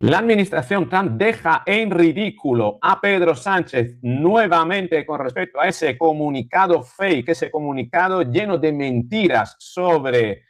La administración Trump deja en ridículo a Pedro Sánchez nuevamente con respecto a ese comunicado fake, ese comunicado lleno de mentiras sobre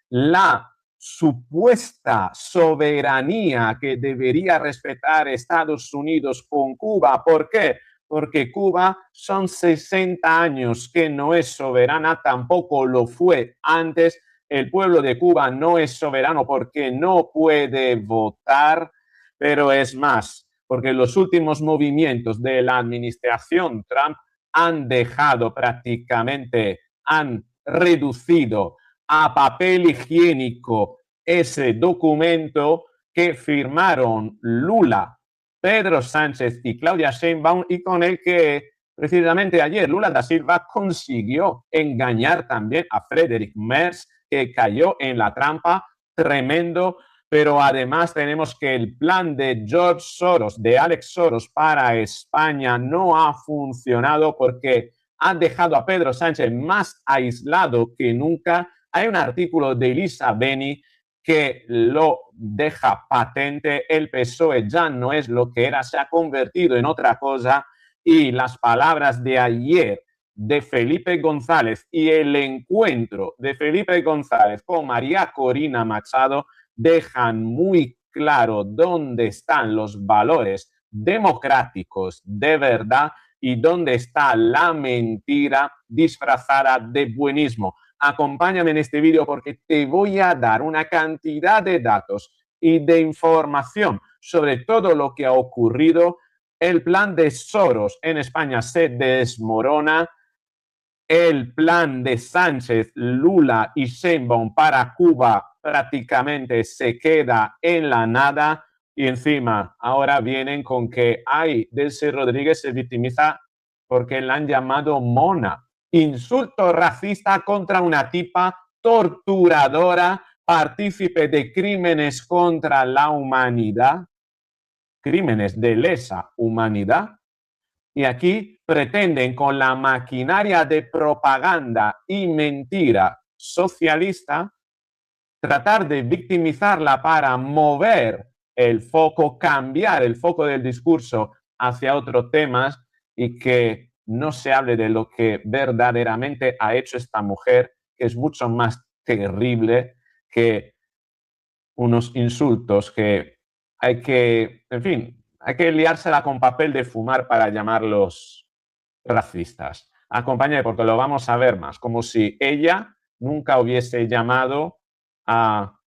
la supuesta soberanía que debería respetar Estados Unidos con Cuba. ¿Por qué? Porque Cuba son 60 años que no es soberana, tampoco lo fue antes. El pueblo de Cuba no es soberano porque no puede votar, pero es más, porque los últimos movimientos de la administración Trump han dejado prácticamente, han reducido a papel higiénico ese documento que firmaron Lula, Pedro Sánchez y Claudia Sheinbaum, y con el que precisamente ayer Lula da Silva consiguió engañar también a Friedrich Merz, que cayó en la trampa. Tremendo. Pero además tenemos que el plan de George Soros, de Alex Soros para España no ha funcionado porque ha dejado a Pedro Sánchez más aislado que nunca. Hay un artículo de Elisa Beni que lo deja patente. El PSOE ya no es lo que era, se ha convertido en otra cosa, y las palabras de ayer de Felipe González y el encuentro de Felipe González con María Corina Machado dejan muy claro dónde están los valores democráticos de verdad y dónde está la mentira disfrazada de buenismo. Acompáñame en este vídeo porque te voy a dar una cantidad de datos y de información sobre todo lo que ha ocurrido. El plan de Soros en España se desmorona. El plan de Sánchez, Lula y Sheinbaum para Cuba prácticamente se queda en la nada, y encima ahora vienen con que Delcy Rodríguez se victimiza porque la han llamado mona. Insulto racista contra una tipa torturadora, partícipe de crímenes contra la humanidad, crímenes de lesa humanidad. Y aquí pretenden con la maquinaria de propaganda y mentira socialista tratar de victimizarla para mover el foco, cambiar el foco del discurso hacia otros temas y que no se hable de lo que verdaderamente ha hecho esta mujer, que es mucho más terrible que unos insultos que hay que, en fin, hay que liársela con papel de fumar para llamarlos racistas. Acompáñame porque lo vamos a ver más, como si ella nunca hubiese llamado a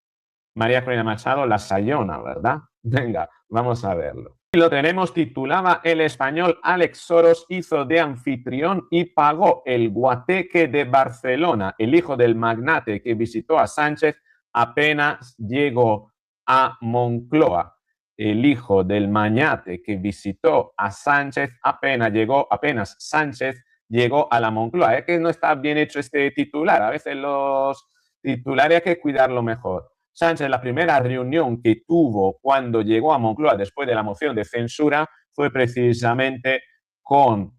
María Corina Machado la Sayona, ¿verdad? Venga, vamos a verlo. Y lo tenemos, titulaba el español: Alex Soros hizo de anfitrión y pagó el guateque de Barcelona. El hijo del magnate que visitó a Sánchez apenas llegó a Moncloa. El hijo del magnate que visitó a Sánchez apenas Sánchez llegó a la Moncloa. Es que no está bien hecho este titular. A veces los titulares hay que cuidarlo mejor. Sánchez, la primera reunión que tuvo cuando llegó a Moncloa después de la moción de censura fue precisamente con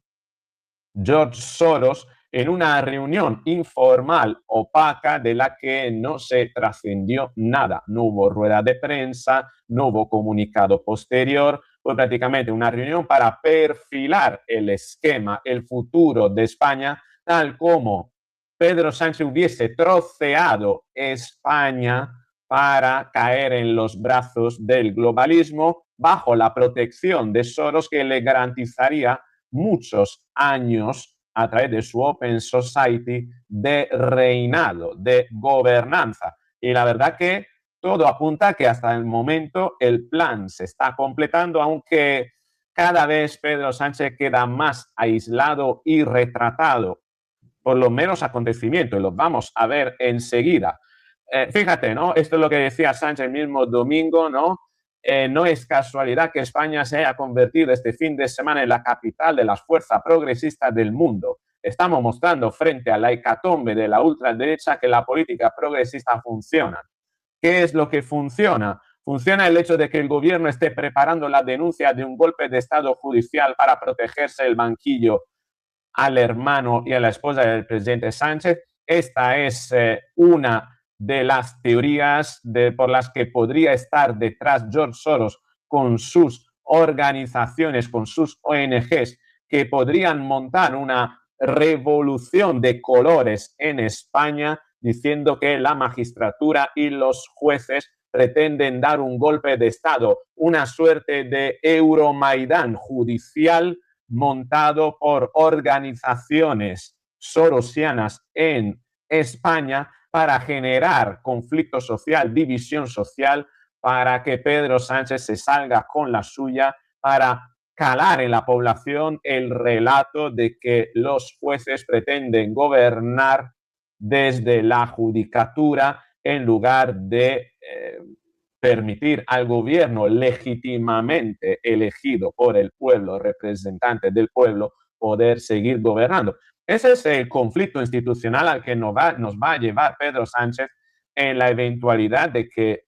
George Soros, en una reunión informal, opaca, de la que no se trascendió nada. No hubo rueda de prensa, no hubo comunicado posterior. Fue prácticamente una reunión para perfilar el esquema, el futuro de España, tal como Pedro Sánchez hubiese troceado España para caer en los brazos del globalismo bajo la protección de Soros, que le garantizaría muchos años a través de su Open Society de reinado, de gobernanza. Y la verdad que todo apunta a que hasta el momento el plan se está completando, aunque cada vez Pedro Sánchez queda más aislado y retratado por los meros acontecimientos, y los vamos a ver enseguida. Fíjate, ¿no? Esto es lo que decía Sánchez el mismo domingo, ¿no? No es casualidad que España se haya convertido este fin de semana en la capital de las fuerzas progresistas del mundo. Estamos mostrando frente a la hecatombe de la ultraderecha que la política progresista funciona. ¿Qué es lo que funciona? Funciona el hecho de que el gobierno esté preparando la denuncia de un golpe de Estado judicial para protegerse el banquillo al hermano y a la esposa del presidente Sánchez. Esta es una de las teorías por las que podría estar detrás George Soros con sus organizaciones, con sus ONGs, que podrían montar una revolución de colores en España, diciendo que la magistratura y los jueces pretenden dar un golpe de Estado, una suerte de Euromaidán judicial montado por organizaciones sorosianas en España para generar conflicto social, división social, para que Pedro Sánchez se salga con la suya, para calar en la población el relato de que los jueces pretenden gobernar desde la judicatura en lugar de permitir al gobierno legítimamente elegido por el pueblo, representante del pueblo, poder seguir gobernando. Ese es el conflicto institucional al que nos va a llevar Pedro Sánchez en la eventualidad de que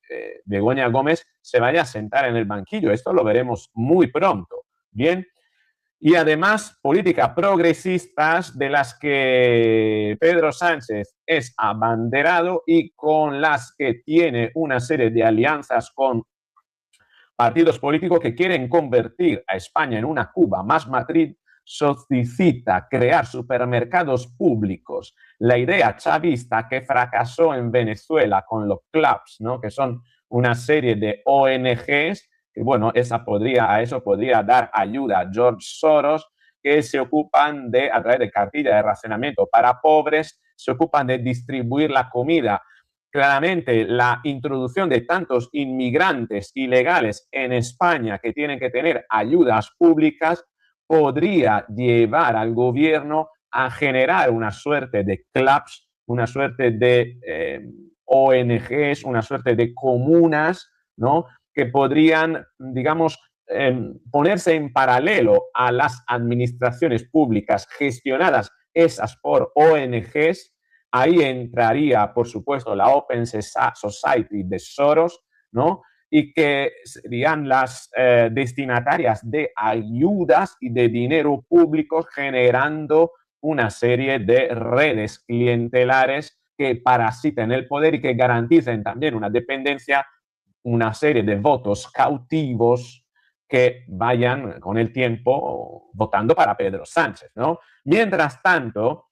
Begoña Gómez se vaya a sentar en el banquillo. Esto lo veremos muy pronto. Bien. Y además, políticas progresistas de las que Pedro Sánchez es abanderado y con las que tiene una serie de alianzas con partidos políticos que quieren convertir a España en una Cuba más matriz, solicita crear supermercados públicos. La idea chavista que fracasó en Venezuela con los clubs, ¿no? Que son una serie de ONGs, que bueno, a eso podría dar ayuda George Soros, que se ocupan de, a través de cartilla de racionamiento para pobres, se ocupan de distribuir la comida. Claramente, la introducción de tantos inmigrantes ilegales en España que tienen que tener ayudas públicas podría llevar al gobierno a generar una suerte de clubs, una suerte de ONGs, una suerte de comunas, ¿no? Que podrían, digamos, ponerse en paralelo a las administraciones públicas gestionadas esas por ONGs. Ahí entraría, por supuesto, la Open Society de Soros, ¿no? Y que serían las destinatarias de ayudas y de dinero público, generando una serie de redes clientelares que parasiten el poder y que garanticen también una dependencia, una serie de votos cautivos que vayan con el tiempo votando para Pedro Sánchez, ¿no? Mientras tanto,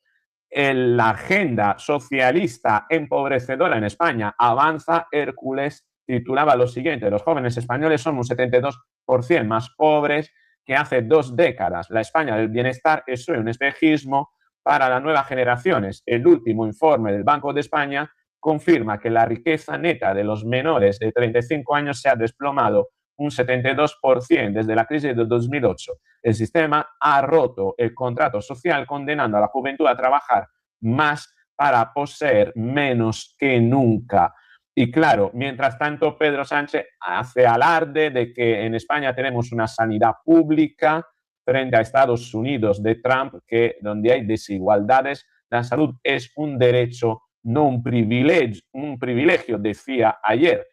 la agenda socialista empobrecedora en España avanza. Hércules titulaba lo siguiente: los jóvenes españoles son un 72% más pobres que hace 2 décadas. La España del bienestar es hoy un espejismo para las nuevas generaciones. El último informe del Banco de España confirma que la riqueza neta de los menores de 35 años se ha desplomado un 72% desde la crisis de 2008. El sistema ha roto el contrato social, condenando a la juventud a trabajar más para poseer menos que nunca. Y claro, mientras tanto, Pedro Sánchez hace alarde de que en España tenemos una sanidad pública frente a Estados Unidos de Trump, que donde hay desigualdades, la salud es un derecho, no un privilegio, decía ayer.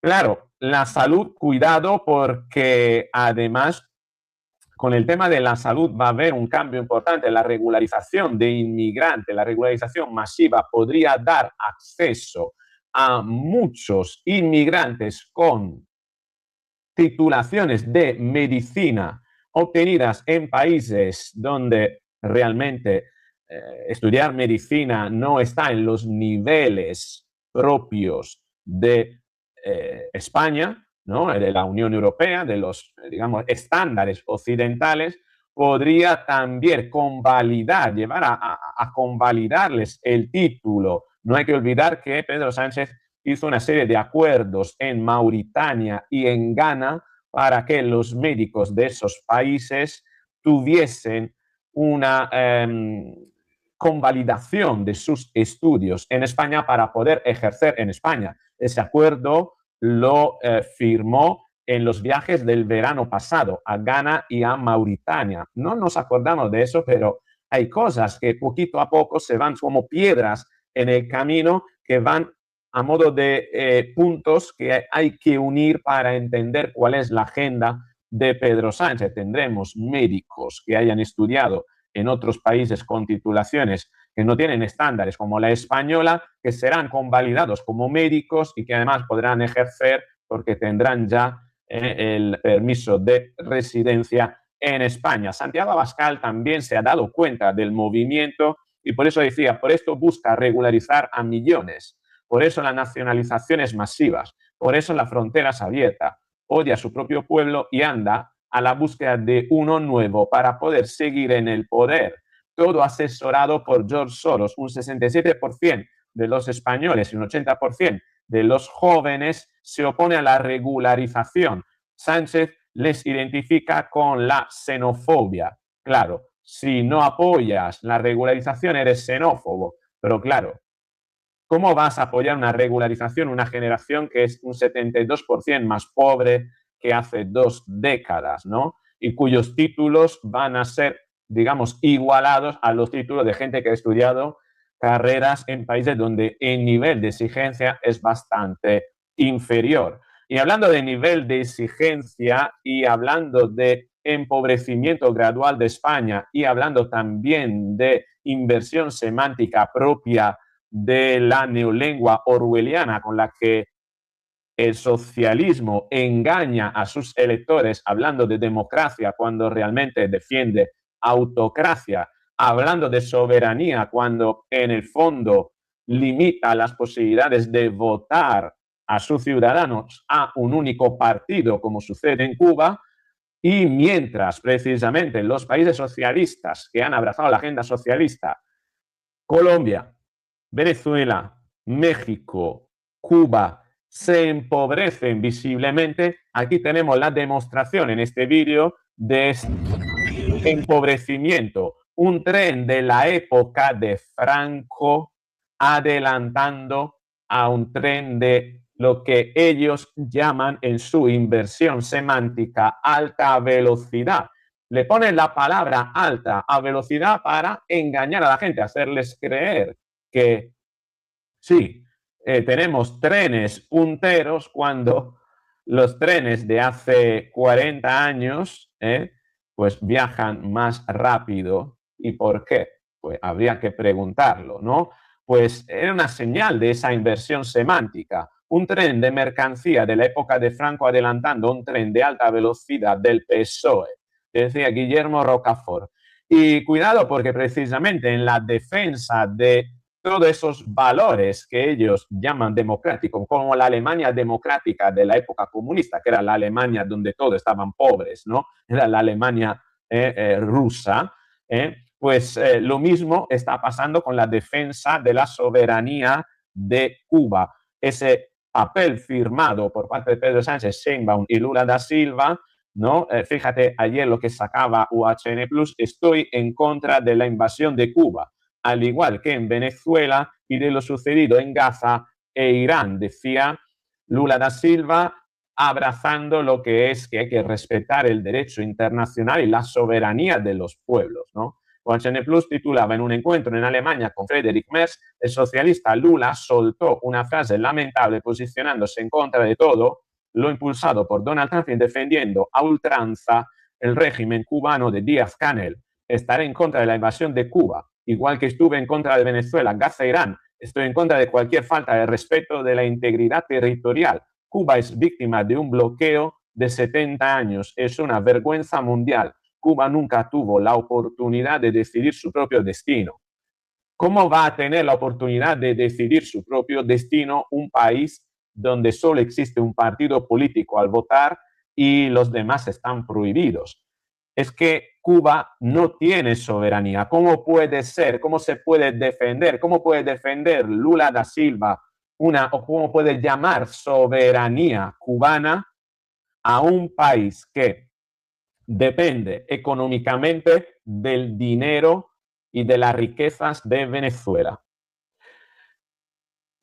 Claro, la salud, cuidado, porque además con el tema de la salud va a haber un cambio importante. La regularización de inmigrantes, la regularización masiva podría dar acceso a muchos inmigrantes con titulaciones de medicina obtenidas en países donde realmente estudiar medicina no está en los niveles propios de España, ¿no? De la Unión Europea, de los, digamos, estándares occidentales, podría también convalidar, llevar a convalidarles el título. No hay que olvidar que Pedro Sánchez hizo una serie de acuerdos en Mauritania y en Ghana para que los médicos de esos países tuviesen una convalidación de sus estudios en España para poder ejercer en España. Ese acuerdo lo firmó en los viajes del verano pasado a Ghana y a Mauritania. No nos acordamos de eso, pero hay cosas que poquito a poco se van como piedras en el camino, que van a modo de puntos que hay que unir para entender cuál es la agenda de Pedro Sánchez. Tendremos médicos que hayan estudiado en otros países con titulaciones que no tienen estándares como la española, que serán convalidados como médicos y que además podrán ejercer porque tendrán ya el permiso de residencia en España. Santiago Abascal también se ha dado cuenta del movimiento y por eso decía, por esto busca regularizar a millones, por eso las nacionalizaciones masivas, por eso la frontera es abierta, odia a su propio pueblo y anda a la búsqueda de uno nuevo para poder seguir en el poder. Todo asesorado por George Soros, un 67% de los españoles y un 80% de los jóvenes se opone a la regularización. Sánchez les identifica con la xenofobia. Claro, si no apoyas la regularización eres xenófobo, pero claro, ¿cómo vas a apoyar una regularización, una generación que es un 72% más pobre que hace 2 décadas, ¿no? Y cuyos títulos van a ser, digamos, igualados a los títulos de gente que ha estudiado carreras en países donde el nivel de exigencia es bastante inferior. Y hablando de nivel de exigencia y hablando de empobrecimiento gradual de España y hablando también de inversión semántica propia de la neolengua orwelliana con la que el socialismo engaña a sus electores hablando de democracia cuando realmente defiende autocracia, hablando de soberanía cuando en el fondo limita las posibilidades de votar a sus ciudadanos a un único partido, como sucede en Cuba, y mientras precisamente los países socialistas que han abrazado la agenda socialista, Colombia, Venezuela, México, Cuba, se empobrecen visiblemente. Aquí tenemos la demostración en este vídeo de este empobrecimiento. Un tren de la época de Franco adelantando a un tren de lo que ellos llaman en su inversión semántica alta velocidad. Le ponen la palabra alta a velocidad para engañar a la gente, hacerles creer que sí, tenemos trenes punteros cuando los trenes de hace 40 años pues viajan más rápido. ¿Y por qué? Pues habría que preguntarlo, ¿no? Pues era una señal de esa inversión semántica. Un tren de mercancía de la época de Franco adelantando un tren de alta velocidad del PSOE, decía Guillermo Rocafort. Y cuidado porque precisamente en la defensa de todos esos valores que ellos llaman democráticos, como la Alemania democrática de la época comunista, que era la Alemania donde todos estaban pobres, ¿no? Era la Alemania rusa, pues lo mismo está pasando con la defensa de la soberanía de Cuba. Ese papel firmado por parte de Pedro Sánchez, Sheinbaum y Lula da Silva, ¿no? Fíjate ayer lo que sacaba UHN Plus, estoy en contra de la invasión de Cuba, al igual que en Venezuela y de lo sucedido en Gaza e Irán, decía Lula da Silva, abrazando lo que es que hay que respetar el derecho internacional y la soberanía de los pueblos, ¿no? UHN Plus titulaba en un encuentro en Alemania con Friedrich Merz, el socialista Lula soltó una frase lamentable posicionándose en contra de todo lo impulsado por Donald Trump y defendiendo a ultranza el régimen cubano de Díaz-Canel. Estaré en contra de la invasión de Cuba, igual que estuve en contra de Venezuela, Gaza, Irán. Estoy en contra de cualquier falta de respeto de la integridad territorial. Cuba es víctima de un bloqueo de 70 años. Es una vergüenza mundial. Cuba nunca tuvo la oportunidad de decidir su propio destino. ¿Cómo va a tener la oportunidad de decidir su propio destino un país donde solo existe un partido político al votar y los demás están prohibidos? Es que Cuba no tiene soberanía. ¿Cómo puede ser? ¿Cómo se puede defender? ¿Cómo puede defender Lula da Silva o cómo puede llamar soberanía cubana a un país que depende económicamente del dinero y de las riquezas de Venezuela?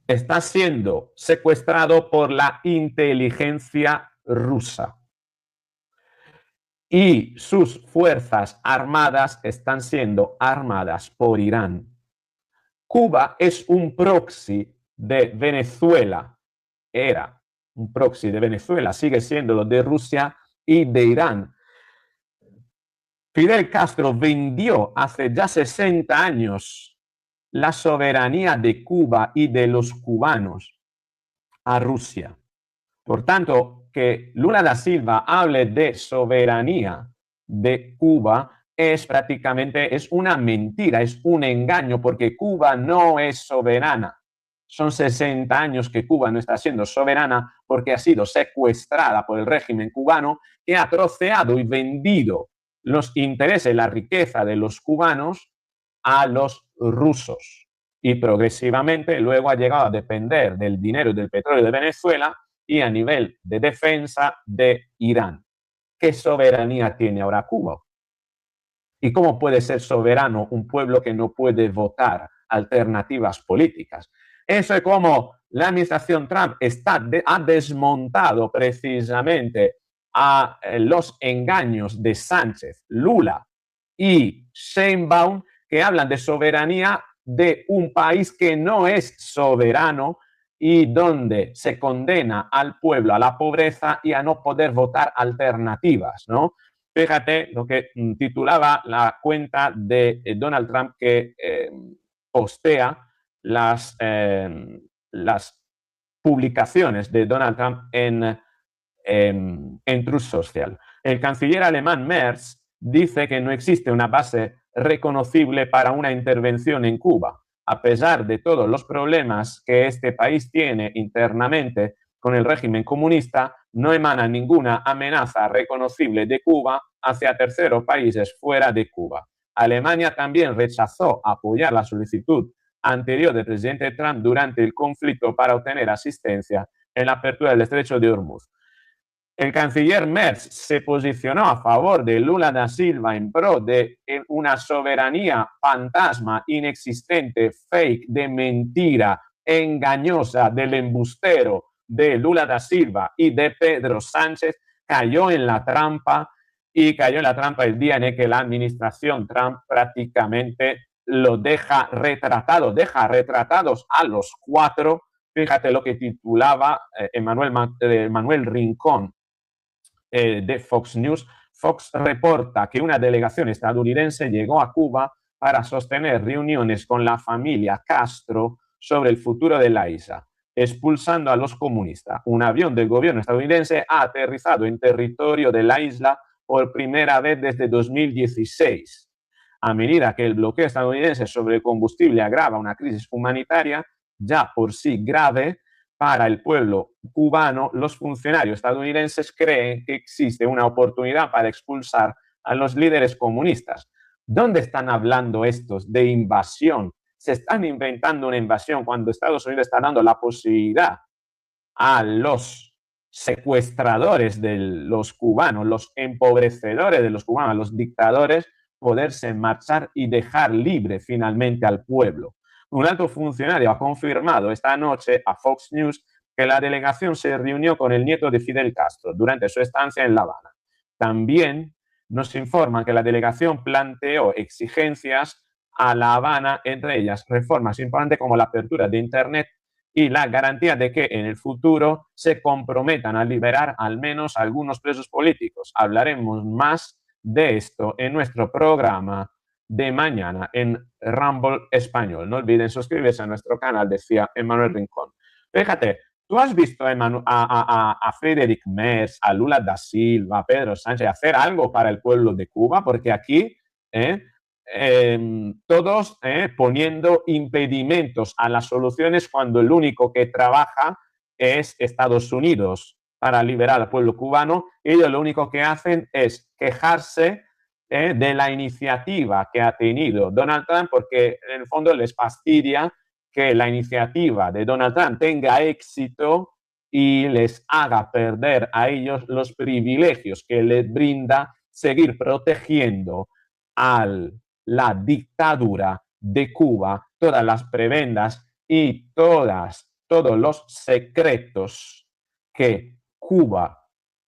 Está siendo secuestrado por la inteligencia rusa y sus fuerzas armadas están siendo armadas por Irán. Cuba es un proxy de Venezuela, era un proxy de Venezuela, sigue siendo lo de Rusia y de Irán. Fidel Castro vendió hace ya 60 años la soberanía de Cuba y de los cubanos a Rusia. Por tanto, que Lula da Silva hable de soberanía de Cuba es prácticamente una mentira, es un engaño, porque Cuba no es soberana. Son 60 años que Cuba no está siendo soberana porque ha sido secuestrada por el régimen cubano, que ha troceado y vendido los intereses, la riqueza de los cubanos a los rusos. Y progresivamente luego ha llegado a depender del dinero y del petróleo de Venezuela y a nivel de defensa de Irán. ¿Qué soberanía tiene ahora Cuba? ¿Y cómo puede ser soberano un pueblo que no puede votar alternativas políticas? Eso es como la administración Trump ha desmontado precisamente a los engaños de Sánchez, Lula y Sheinbaum, que hablan de soberanía de un país que no es soberano y donde se condena al pueblo a la pobreza y a no poder votar alternativas, ¿no? Fíjate lo que titulaba la cuenta de Donald Trump, que postea las publicaciones de Donald Trump en Truth Social. El canciller alemán Merz dice que no existe una base reconocible para una intervención en Cuba, a pesar de todos los problemas que este país tiene internamente con el régimen comunista. No emana ninguna amenaza reconocible de Cuba hacia terceros países fuera de Cuba. Alemania también rechazó apoyar la solicitud anterior del presidente Trump durante el conflicto para obtener asistencia en la apertura del estrecho de Hormuz. El canciller Merz se posicionó a favor de Lula da Silva en pro de una soberanía fantasma, inexistente, fake, de mentira, engañosa, del embustero de Lula da Silva y de Pedro Sánchez. Cayó en la trampa el día en el que la administración Trump prácticamente lo deja retratados a los cuatro. Fíjate lo que titulaba Manuel Rincón de Fox News. Fox reporta que una delegación estadounidense llegó a Cuba para sostener reuniones con la familia Castro sobre el futuro de la isla, expulsando a los comunistas. Un avión del gobierno estadounidense ha aterrizado en territorio de la isla por primera vez desde 2016. A medida que el bloqueo estadounidense sobre el combustible agrava una crisis humanitaria ya por sí grave para el pueblo cubano, los funcionarios estadounidenses creen que existe una oportunidad para expulsar a los líderes comunistas. ¿Dónde están hablando estos de invasión? Se están inventando una invasión cuando Estados Unidos está dando la posibilidad a los secuestradores de los cubanos, los empobrecedores de los cubanos, los dictadores, poderse marchar y dejar libre finalmente al pueblo. Un alto funcionario ha confirmado esta noche a Fox News que la delegación se reunió con el nieto de Fidel Castro durante su estancia en La Habana. También nos informan que la delegación planteó exigencias a La Habana, entre ellas reformas importantes como la apertura de Internet y la garantía de que en el futuro se comprometan a liberar al menos algunos presos políticos. Hablaremos más de esto en nuestro programa de mañana en Rumble Español. No olviden suscribirse a nuestro canal, decía Emmanuel Rincón. Fíjate, tú has visto a Friedrich Merz, a Lula da Silva, a Pedro Sánchez hacer algo para el pueblo de Cuba, porque aquí todos poniendo impedimentos a las soluciones cuando el único que trabaja es Estados Unidos para liberar al pueblo cubano. Ellos lo único que hacen es quejarse de la iniciativa que ha tenido Donald Trump, porque en el fondo les fastidia que la iniciativa de Donald Trump tenga éxito y les haga perder a ellos los privilegios que les brinda seguir protegiendo a la dictadura de Cuba, todas las prebendas y todos los secretos que Cuba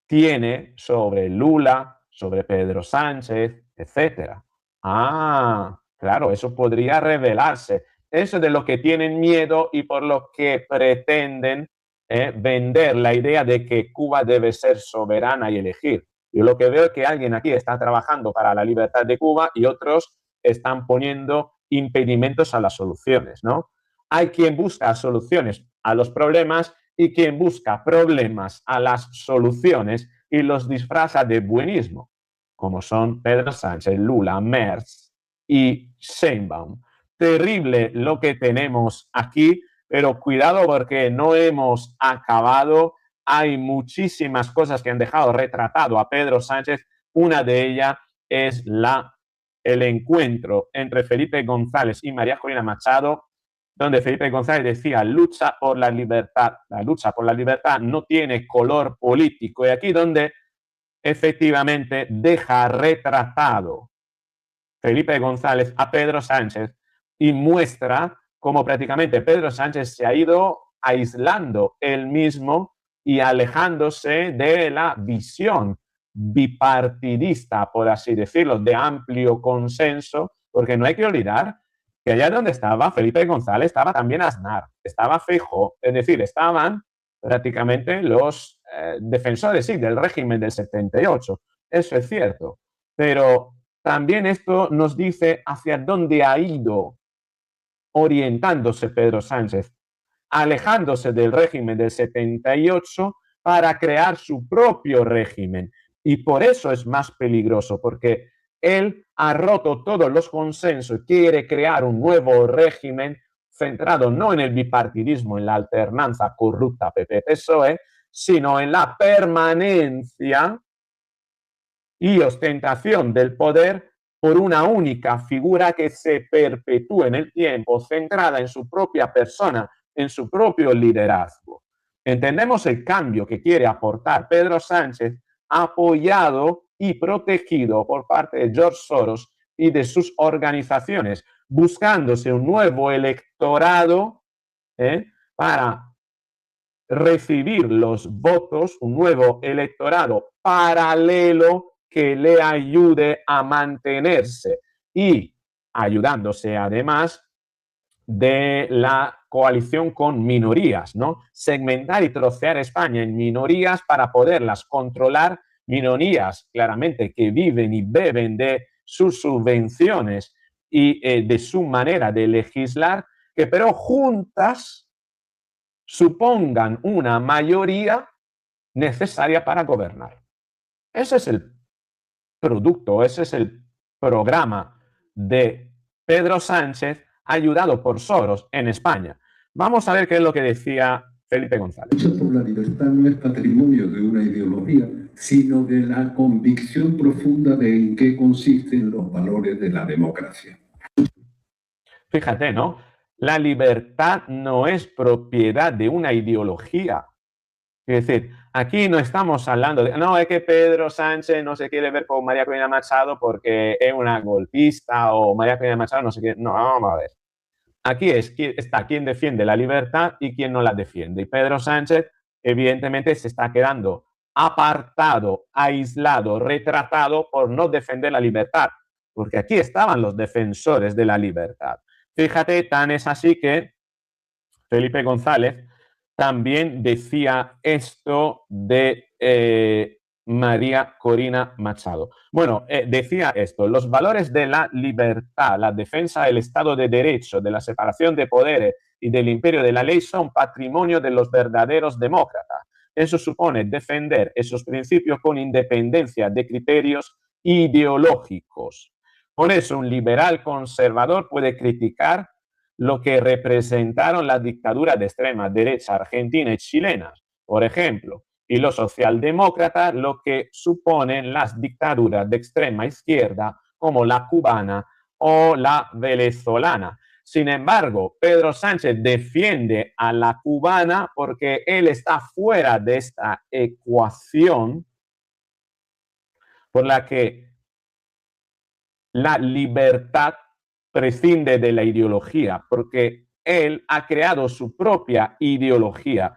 tiene sobre Lula, sobre Pedro Sánchez, etcétera. Ah, claro, eso podría revelarse. Eso es de lo que tienen miedo y por lo que pretenden vender la idea de que Cuba debe ser soberana y elegir. Yo lo que veo es que alguien aquí está trabajando para la libertad de Cuba y otros están poniendo impedimentos a las soluciones, ¿no? Hay quien busca soluciones a los problemas y quien busca problemas a las soluciones y los disfraza de buenismo, como son Pedro Sánchez, Lula, Merz y Sheinbaum. Terrible lo que tenemos aquí, pero cuidado porque no hemos acabado. Hay muchísimas cosas que han dejado retratado a Pedro Sánchez. Una de ellas es el encuentro entre Felipe González y María Corina Machado, donde Felipe González decía lucha por la libertad. La lucha por la libertad no tiene color político. Y aquí donde efectivamente deja retratado Felipe González a Pedro Sánchez y muestra cómo prácticamente Pedro Sánchez se ha ido aislando él mismo y alejándose de la visión bipartidista, por así decirlo, de amplio consenso, porque no hay que olvidar que allá donde estaba Felipe González estaba también Aznar, estaba Feijóo, es decir, estaban prácticamente los defensores, sí, del régimen del 78. Eso es cierto, pero también esto nos dice hacia dónde ha ido orientándose Pedro Sánchez, alejándose del régimen del 78 para crear su propio régimen. Y por eso es más peligroso, porque él ha roto todos los consensos, quiere crear un nuevo régimen centrado no en el bipartidismo, en la alternancia corrupta PP-PSOE, sino en la permanencia y ostentación del poder por una única figura que se perpetúe en el tiempo, centrada en su propia persona, en su propio liderazgo. Entendemos el cambio que quiere aportar Pedro Sánchez, apoyado y protegido por parte de George Soros y de sus organizaciones, buscándose un nuevo electorado para recibir los votos, un nuevo electorado paralelo que le ayude a mantenerse y ayudándose además de la coalición con minorías, ¿no? Segmentar y trocear España en minorías para poderlas controlar, minorías claramente que viven y beben de sus subvenciones y de su manera de legislar, que pero juntas supongan una mayoría necesaria para gobernar. Ese es el producto, ese es el programa de Pedro Sánchez, ayudado por Soros en España. Vamos a ver qué es lo que decía Felipe González. La lucha por la libertad no es patrimonio de una ideología, sino de la convicción profunda de en qué consisten los valores de la democracia. Fíjate, ¿no? La libertad no es propiedad de una ideología. Es decir, aquí no estamos hablando de, no, es que Pedro Sánchez no se quiere ver con María Corina Machado porque es una golpista o María Corina Machado no se quiere. No, vamos a ver. Aquí está quien defiende la libertad y quien no la defiende. Y Pedro Sánchez, evidentemente, se está quedando apartado, aislado, retratado por no defender la libertad. Porque aquí estaban los defensores de la libertad. Fíjate, tan es así que Felipe González también decía esto de María Corina Machado. Bueno, decía esto, los valores de la libertad, la defensa del Estado de Derecho, de la separación de poderes y del imperio de la ley son patrimonio de los verdaderos demócratas. Eso supone defender esos principios con independencia de criterios ideológicos. Por eso un liberal conservador puede criticar lo que representaron las dictaduras de extrema derecha argentina y chilena, por ejemplo, y los socialdemócratas lo que suponen las dictaduras de extrema izquierda como la cubana o la venezolana. Sin embargo, Pedro Sánchez defiende a la cubana porque él está fuera de esta ecuación por la que la libertad prescinde de la ideología, porque él ha creado su propia ideología.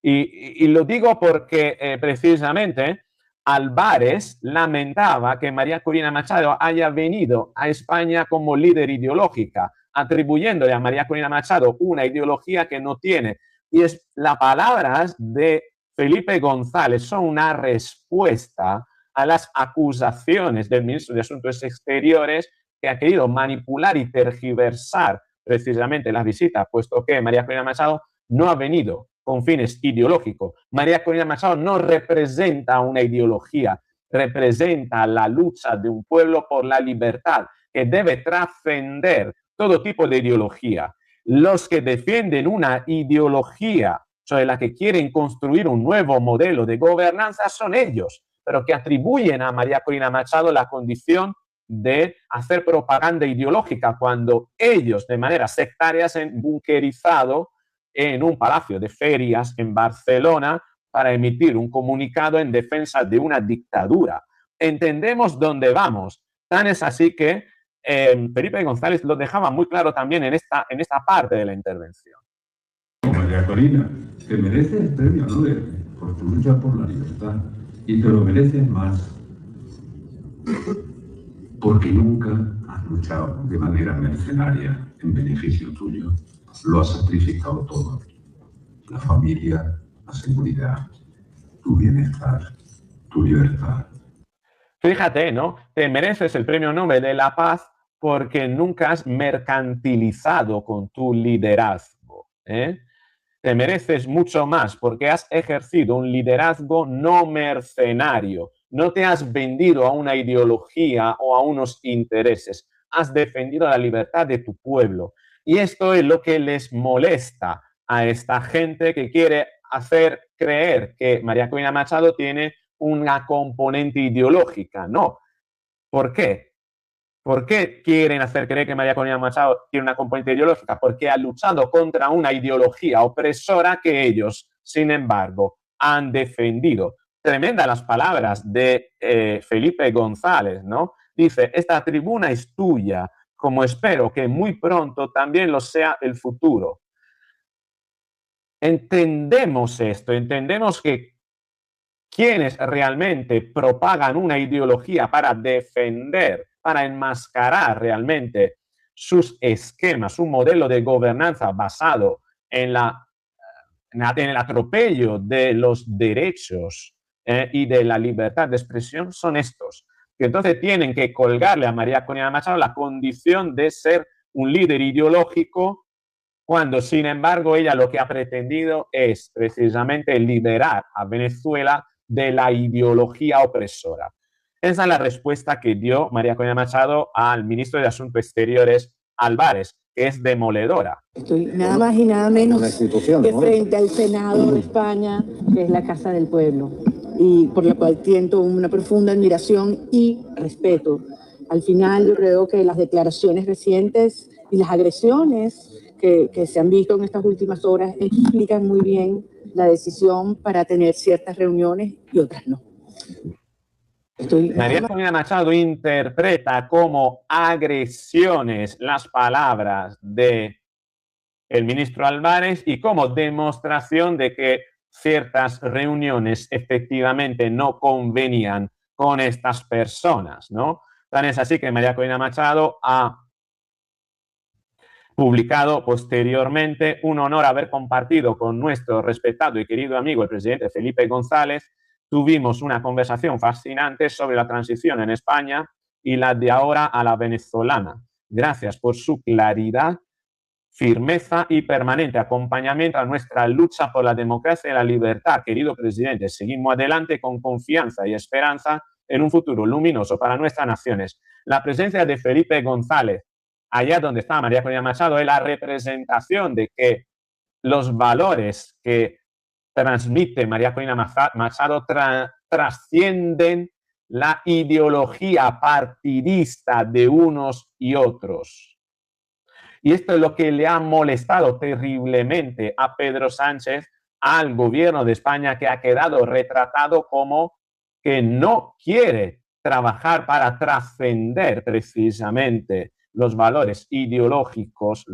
Y lo digo porque precisamente Álvarez lamentaba que María Corina Machado haya venido a España como líder ideológica, atribuyéndole a María Corina Machado una ideología que no tiene. Y es las palabras de Felipe González son una respuesta a las acusaciones del ministro de Asuntos Exteriores que ha querido manipular y tergiversar precisamente las visitas, puesto que María Corina Machado no ha venido con fines ideológicos. María Corina Machado no representa una ideología, representa la lucha de un pueblo por la libertad, que debe trascender todo tipo de ideología. Los que defienden una ideología sobre la que quieren construir un nuevo modelo de gobernanza son ellos, pero que atribuyen a María Corina Machado la condición de hacer propaganda ideológica cuando ellos de manera sectaria se han bunkerizado en un palacio de ferias en Barcelona para emitir un comunicado en defensa de una dictadura. Entendemos dónde vamos. Tan es así que Felipe González lo dejaba muy claro también en esta parte de la intervención. María Corina, te mereces el premio Nobel por tu lucha por la libertad y te lo mereces más porque nunca has luchado de manera mercenaria en beneficio tuyo. Lo has sacrificado todo. La familia, la seguridad, tu bienestar, tu libertad. Fíjate, ¿no? Te mereces el premio Nobel de la Paz porque nunca has mercantilizado con tu liderazgo, ¿eh? Te mereces mucho más porque has ejercido un liderazgo no mercenario. No te has vendido a una ideología o a unos intereses. Has defendido la libertad de tu pueblo. Y esto es lo que les molesta a esta gente que quiere hacer creer que María Corina Machado tiene una componente ideológica. No. ¿Por qué? ¿Por qué quieren hacer creer que María Corina Machado tiene una componente ideológica? Porque ha luchado contra una ideología opresora que ellos, sin embargo, han defendido. Tremendas las palabras de Felipe González, ¿no? Dice, esta tribuna es tuya, como espero que muy pronto también lo sea el futuro. Entendemos esto, entendemos que quienes realmente propagan una ideología para defender, para enmascarar realmente sus esquemas, un modelo de gobernanza basado en el atropello de los derechos y de la libertad de expresión, son estos, que entonces tienen que colgarle a María Corina Machado la condición de ser un líder ideológico, cuando sin embargo ella lo que ha pretendido es precisamente liberar a Venezuela de la ideología opresora. Esa es la respuesta que dio María Corina Machado al ministro de Asuntos Exteriores, Álvarez, que es demoledora. Estoy nada más y nada menos que frente al Senado de España, que es la Casa del Pueblo, y por la cual siento una profunda admiración y respeto. Al final, yo creo que las declaraciones recientes y las agresiones que se han visto en estas últimas horas explican muy bien la decisión para tener ciertas reuniones y otras no. María Corina Machado interpreta como agresiones las palabras de el ministro Álvarez y como demostración de que ciertas reuniones efectivamente no convenían con estas personas, ¿no? Tan es así que María Corina Machado ha publicado posteriormente: un honor haber compartido con nuestro respetado y querido amigo el presidente Felipe González. Tuvimos una conversación fascinante sobre la transición en España y la de ahora a la venezolana. Gracias por su claridad, firmeza y permanente acompañamiento a nuestra lucha por la democracia y la libertad. Querido presidente, seguimos adelante con confianza y esperanza en un futuro luminoso para nuestras naciones. La presencia de Felipe González allá donde está María Corina Machado es la representación de que los valores que transmite María Corina Machado trascienden la ideología partidista de unos y otros. Y esto es lo que le ha molestado terriblemente a Pedro Sánchez, al gobierno de España, que ha quedado retratado como que no quiere trabajar para trascender precisamente los valores ideológicos,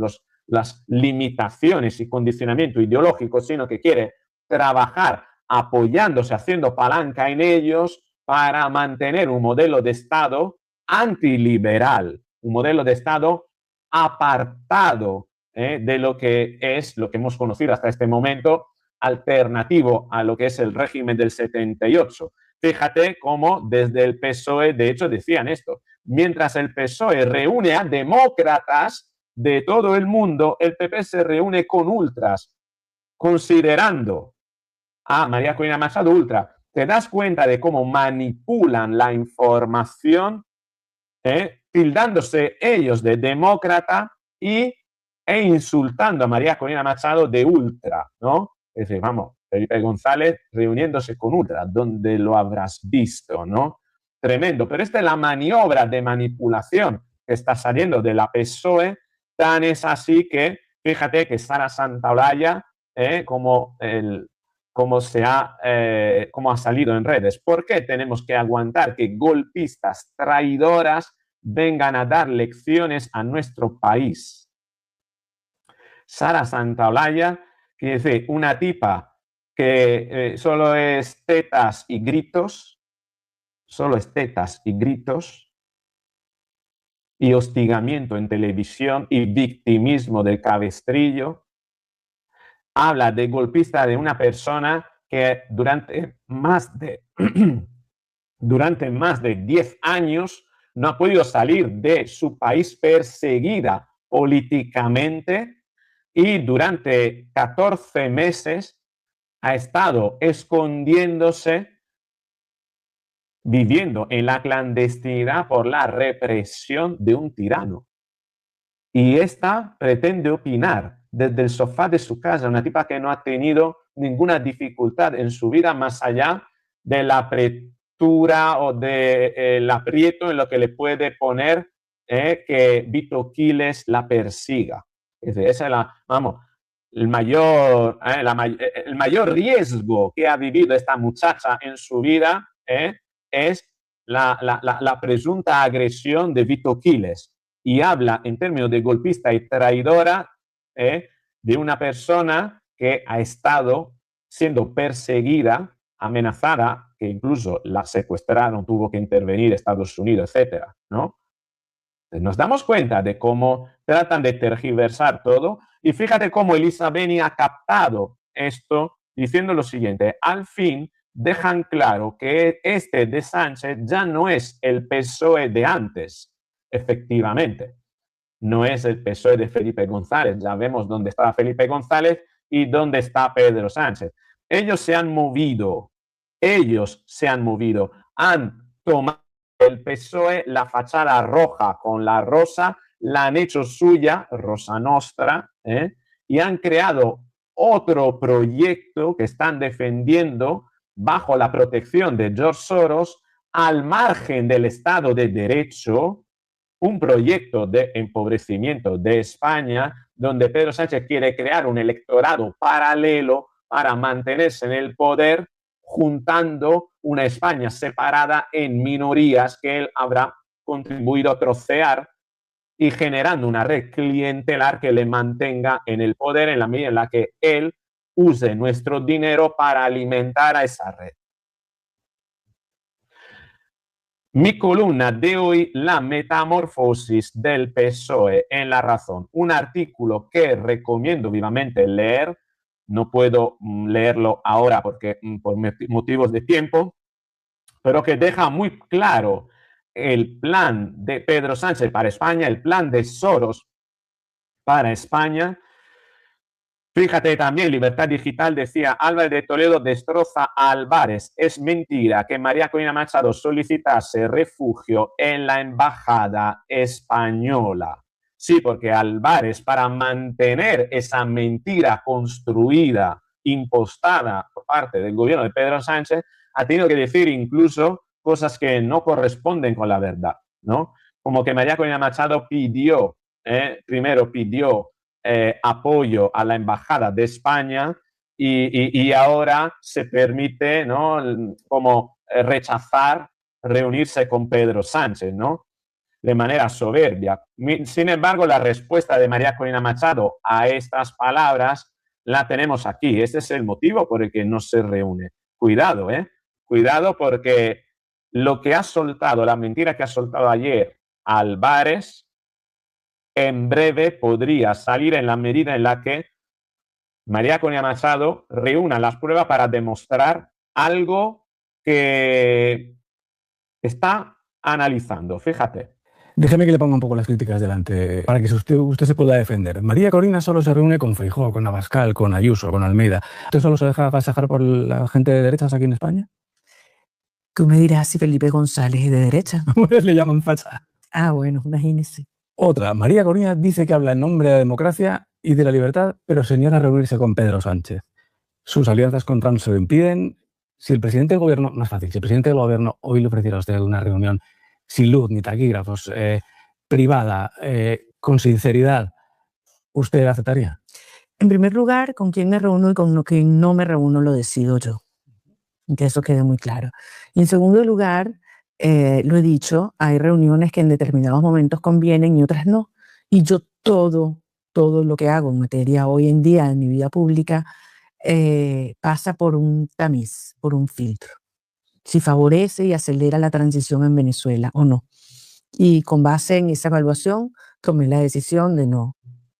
las limitaciones y condicionamiento ideológico, sino que quiere trabajar apoyándose, haciendo palanca en ellos para mantener un modelo de Estado antiliberal, un modelo de Estado apartado de lo que es lo que hemos conocido hasta este momento, alternativo a lo que es el régimen del 78. Fíjate cómo desde el PSOE, de hecho, decían esto: mientras el PSOE reúne a demócratas de todo el mundo, el PP se reúne con ultras, considerando a María Corina Machado ultra, te das cuenta de cómo manipulan la información, tildándose ellos de demócrata e insultando a María Corina Machado de ultra, ¿no? Es decir, vamos, Felipe González reuniéndose con ultra, ¿dónde lo habrás visto, no? Tremendo, pero esta es la maniobra de manipulación que está saliendo de la PSOE, tan es así que, fíjate que Sara Santaolalla, como ha salido en redes. ¿Por qué tenemos que aguantar que golpistas traidoras vengan a dar lecciones a nuestro país? Sara Santaolalla, que dice, una tipa que solo es tetas y gritos, y hostigamiento en televisión y victimismo del cabestrillo. Habla de golpista de una persona que durante más de 10 años no ha podido salir de su país, perseguida políticamente, y durante 14 meses ha estado escondiéndose, viviendo en la clandestinidad por la represión de un tirano. Y esta pretende opinar desde el sofá de su casa, una tipa que no ha tenido ninguna dificultad en su vida más allá de la apretura o del aprieto en lo que le puede poner que Vito Quiles la persiga. Es decir, esa es el mayor riesgo que ha vivido esta muchacha en su vida es la presunta agresión de Vito Quiles. Y habla en términos de golpista y traidora de una persona que ha estado siendo perseguida, amenazada, que incluso la secuestraron, tuvo que intervenir Estados Unidos, etcétera, ¿no? Nos damos cuenta de cómo tratan de tergiversar todo, y fíjate cómo Elisa Beni ha captado esto diciendo lo siguiente: al fin dejan claro que este de Sánchez ya no es el PSOE de antes. Efectivamente, no es el PSOE de Felipe González. Ya vemos dónde estaba Felipe González y dónde está Pedro Sánchez. Ellos se han movido, han tomado el PSOE, la fachada roja con la rosa, la han hecho suya, Rosa Nostra, y han creado otro proyecto que están defendiendo bajo la protección de George Soros, al margen del Estado de Derecho, un proyecto de empobrecimiento de España, donde Pedro Sánchez quiere crear un electorado paralelo para mantenerse en el poder, juntando una España separada en minorías que él habrá contribuido a trocear y generando una red clientelar que le mantenga en el poder en la medida en la que él use nuestro dinero para alimentar a esa red. Mi columna de hoy, la metamorfosis del PSOE en La Razón, un artículo que recomiendo vivamente leer. No puedo leerlo ahora porque por motivos de tiempo, pero que deja muy claro el plan de Pedro Sánchez para España, el plan de Soros para España. Fíjate también, Libertad Digital decía, Álvarez de Toledo destroza a Álvarez. Es mentira que María Corina Machado solicitase refugio en la embajada española. Sí, porque Álvarez, para mantener esa mentira construida, impostada por parte del gobierno de Pedro Sánchez, ha tenido que decir incluso cosas que no corresponden con la verdad, ¿no? Como que María Corina Machado primero pidió apoyo a la embajada de España y ahora se permite, ¿no?, como rechazar reunirse con Pedro Sánchez, ¿no?, de manera soberbia. Sin embargo, la respuesta de María Corina Machado a estas palabras la tenemos aquí. Este es el motivo por el que no se reúne. Cuidado, cuidado, porque lo que ha soltado, la mentira que ha soltado ayer Álvarez, en breve podría salir en la medida en la que María Corina Machado reúna las pruebas para demostrar algo que está analizando. Fíjate. Déjeme que le ponga un poco las críticas delante para que usted se pueda defender. María Corina solo se reúne con Feijóo, con Abascal, con Ayuso, con Almeida. ¿Usted solo se deja agasajar por la gente de derechas aquí en España? Tú me dirás si Felipe González es de derecha. Le llaman facha. Ah, bueno, imagínese. Otra, María Corina dice que habla en nombre de la democracia y de la libertad, pero señala reunirse con Pedro Sánchez. Sus alianzas con Trump se lo impiden. Si el presidente del gobierno, más fácil, si el presidente del gobierno hoy le ofreciera a usted una reunión sin luz ni taquígrafos, privada, con sinceridad, ¿usted la aceptaría? En primer lugar, con quién me reúno y con quién no me reúno lo decido yo. Que eso quede muy claro. Y en segundo lugar, lo he dicho, hay reuniones que en determinados momentos convienen y otras no. Y yo todo lo que hago en materia hoy en día en mi vida pública pasa por un tamiz, por un filtro. Si favorece y acelera la transición en Venezuela o no. Y con base en esa evaluación, tomé la decisión de no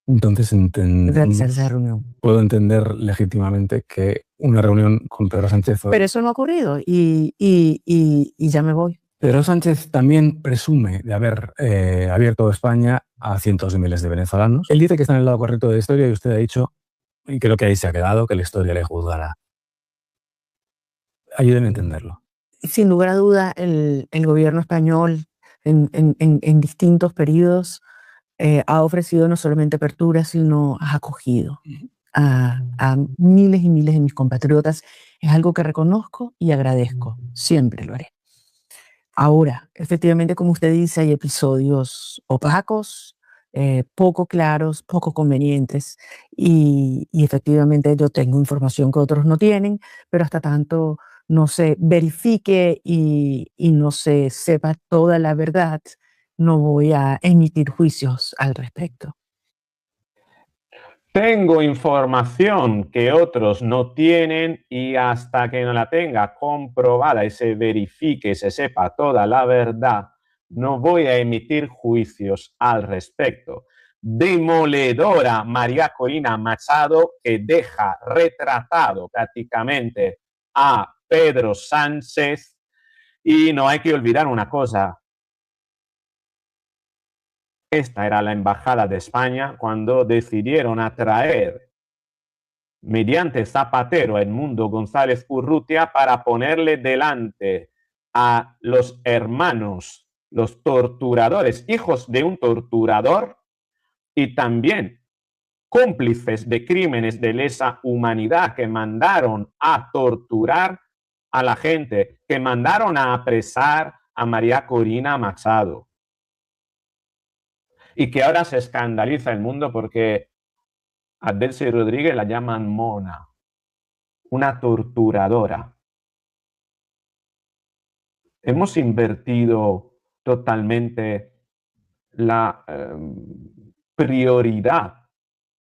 Entonces realizar esa reunión. puedo entender legítimamente que una reunión con Pedro Sánchez... Pero eso no ha ocurrido y ya me voy. Pedro Sánchez también presume de haber abierto España a cientos de miles de venezolanos. Él dice que está en el lado correcto de la historia y usted ha dicho, y creo que ahí se ha quedado, que la historia le juzgará. Ayúdenme a entenderlo. Sin lugar a duda, el gobierno español en distintos periodos ha ofrecido no solamente apertura, sino ha acogido a miles y miles de mis compatriotas. Es algo que reconozco y agradezco. Siempre lo haré. Ahora, efectivamente, como usted dice, hay episodios opacos, poco claros, poco convenientes y efectivamente yo tengo información que otros no tienen, pero hasta tanto no se verifique y no se sepa toda la verdad, no voy a emitir juicios al respecto. Tengo información que otros no tienen y hasta que no la tenga comprobada y se verifique, se sepa toda la verdad, no voy a emitir juicios al respecto. Demoledora María Corina Machado, que deja retratado prácticamente a Pedro Sánchez. Y no hay que olvidar una cosa. Esta era la embajada de España cuando decidieron atraer mediante Zapatero a Edmundo González Urrutia para ponerle delante a los hermanos, los torturadores, hijos de un torturador y también cómplices de crímenes de lesa humanidad que mandaron a torturar a la gente, que mandaron a apresar a María Corina Machado. Y que ahora se escandaliza el mundo porque a Delcy Rodríguez la llaman mona, una torturadora. Hemos invertido totalmente la prioridad,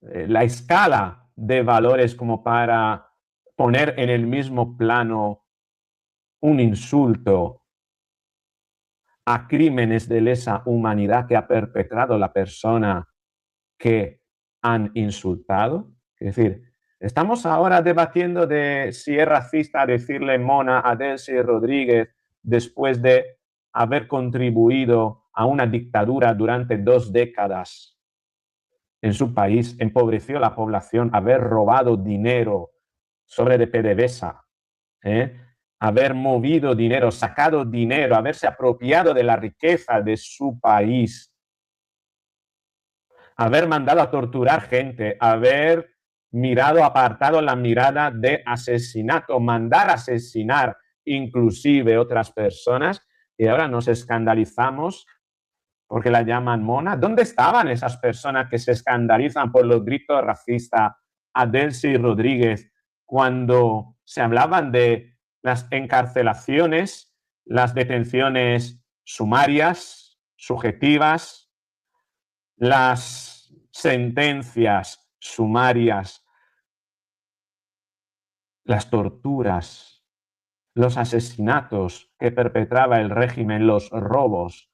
la escala de valores como para poner en el mismo plano un insulto a crímenes de lesa humanidad que ha perpetrado la persona que han insultado. Es decir, estamos ahora debatiendo de si es racista decirle mona a Delcy Rodríguez después de haber contribuido a una dictadura durante 2 décadas en su país, empobreció la población, haber robado dinero sobre de PDVSA, haber movido dinero, sacado dinero, haberse apropiado de la riqueza de su país, haber mandado a torturar gente, haber apartado la mirada de asesinato, mandar a asesinar inclusive otras personas, y ahora nos escandalizamos porque la llaman mona. ¿Dónde estaban esas personas que se escandalizan por los gritos racistas a Delcy Rodríguez cuando se hablaban de las encarcelaciones, las detenciones sumarias, subjetivas, las sentencias sumarias, las torturas, los asesinatos que perpetraba el régimen, los robos?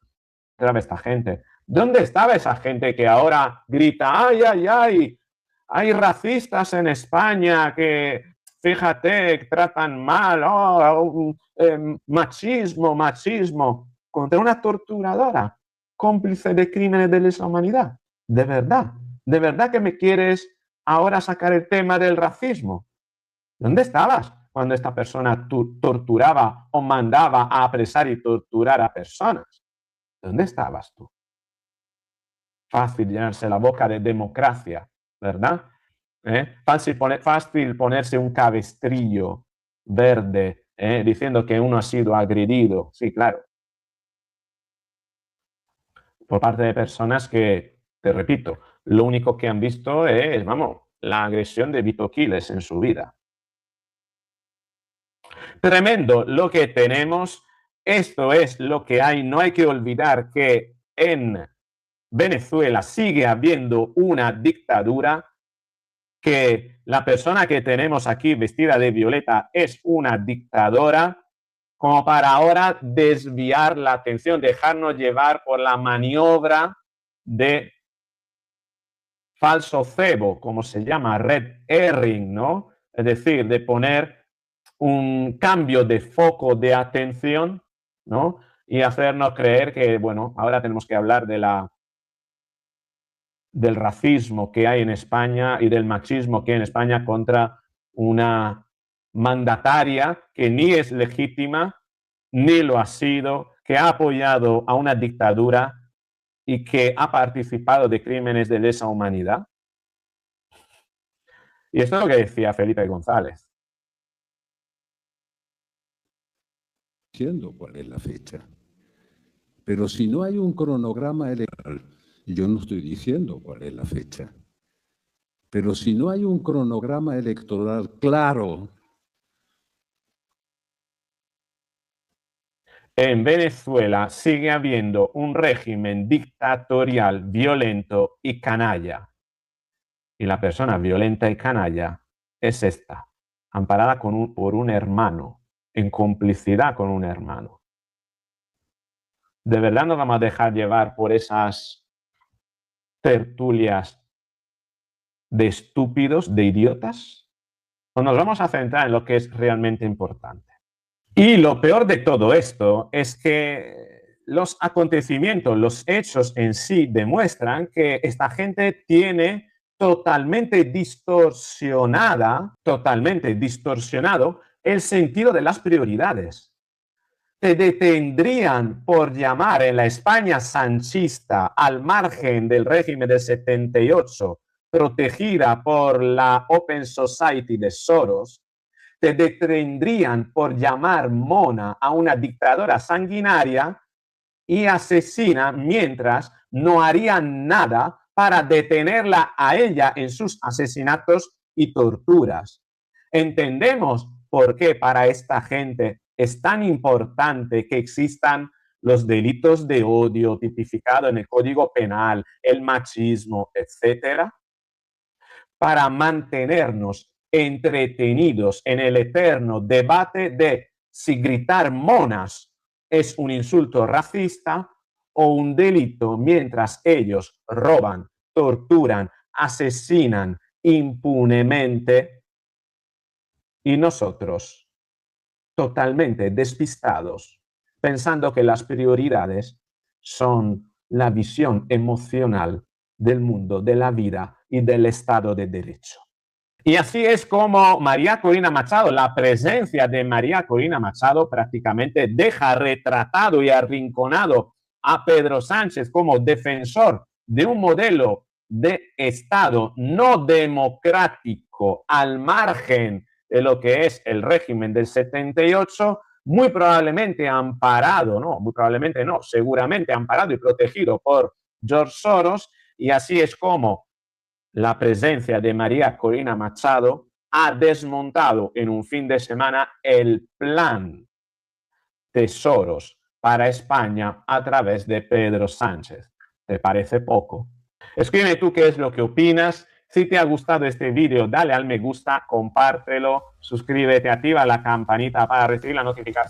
Esta gente. ¿Dónde estaba esa gente que ahora grita, ay, ay, ay, hay racistas en España que, fíjate, tratan mal, machismo, contra una torturadora? cómplice de crímenes de lesa humanidad. De verdad que me quieres ahora sacar el tema del racismo. ¿Dónde estabas cuando esta persona torturaba o mandaba a apresar y torturar a personas? ¿Dónde estabas tú? Fácil llenarse la boca de democracia, ¿verdad? Fácil ponerse un cabestrillo verde diciendo que uno ha sido agredido. Sí, claro. Por parte de personas que, te repito, lo único que han visto es, vamos, la agresión de Vito Quiles en su vida. Tremendo lo que tenemos. Esto es lo que hay. No hay que olvidar que en Venezuela sigue habiendo una dictadura, que la persona que tenemos aquí vestida de violeta es una dictadora, como para ahora desviar la atención, dejarnos llevar por la maniobra de falso cebo, como se llama, red herring, ¿no? Es decir, de poner un cambio de foco de atención, ¿no? Y hacernos creer que, bueno, ahora tenemos que hablar del racismo que hay en España y del machismo que hay en España contra una mandataria que ni es legítima, ni lo ha sido, que ha apoyado a una dictadura y que ha participado de crímenes de lesa humanidad. Y esto es lo que decía Felipe González. Diciendo cuál es la fecha. Pero si no hay un cronograma electoral, yo no estoy diciendo cuál es la fecha. Pero si no hay un cronograma electoral claro. En Venezuela sigue habiendo un régimen dictatorial, violento y canalla. Y la persona violenta y canalla es esta, amparada por un hermano, en complicidad con un hermano. ¿De verdad nos vamos a dejar llevar por esas tertulias de estúpidos, de idiotas? ¿O nos vamos a centrar en lo que es realmente importante? Y lo peor de todo esto es que los acontecimientos, los hechos en sí demuestran que esta gente tiene totalmente distorsionado el sentido de las prioridades. Te detendrían por llamar en la España sanchista, al margen del régimen del 78, protegida por la Open Society de Soros, te detendrían por llamar mona a una dictadora sanguinaria y asesina, mientras no harían nada para detenerla a ella en sus asesinatos y torturas. Entendemos por qué para esta gente es tan importante que existan los delitos de odio tipificados en el Código Penal, el machismo, etcétera, para mantenernos entretenidos en el eterno debate de si gritar monas es un insulto racista o un delito, mientras ellos roban, torturan, asesinan impunemente y nosotros totalmente despistados, pensando que las prioridades son la visión emocional del mundo, de la vida y del Estado de Derecho. Y así es como María Corina Machado, la presencia de María Corina Machado prácticamente deja retratado y arrinconado a Pedro Sánchez como defensor de un modelo de Estado no democrático al margen de lo que es el régimen del 78, muy probablemente amparado, no, muy probablemente no, seguramente amparado y protegido por George Soros, y así es como la presencia de María Corina Machado ha desmontado en un fin de semana el plan de Soros para España a través de Pedro Sánchez. ¿Te parece poco? Escríbeme tú qué es lo que opinas. Si te ha gustado este vídeo, dale al me gusta, compártelo, suscríbete, activa la campanita para recibir la notificación.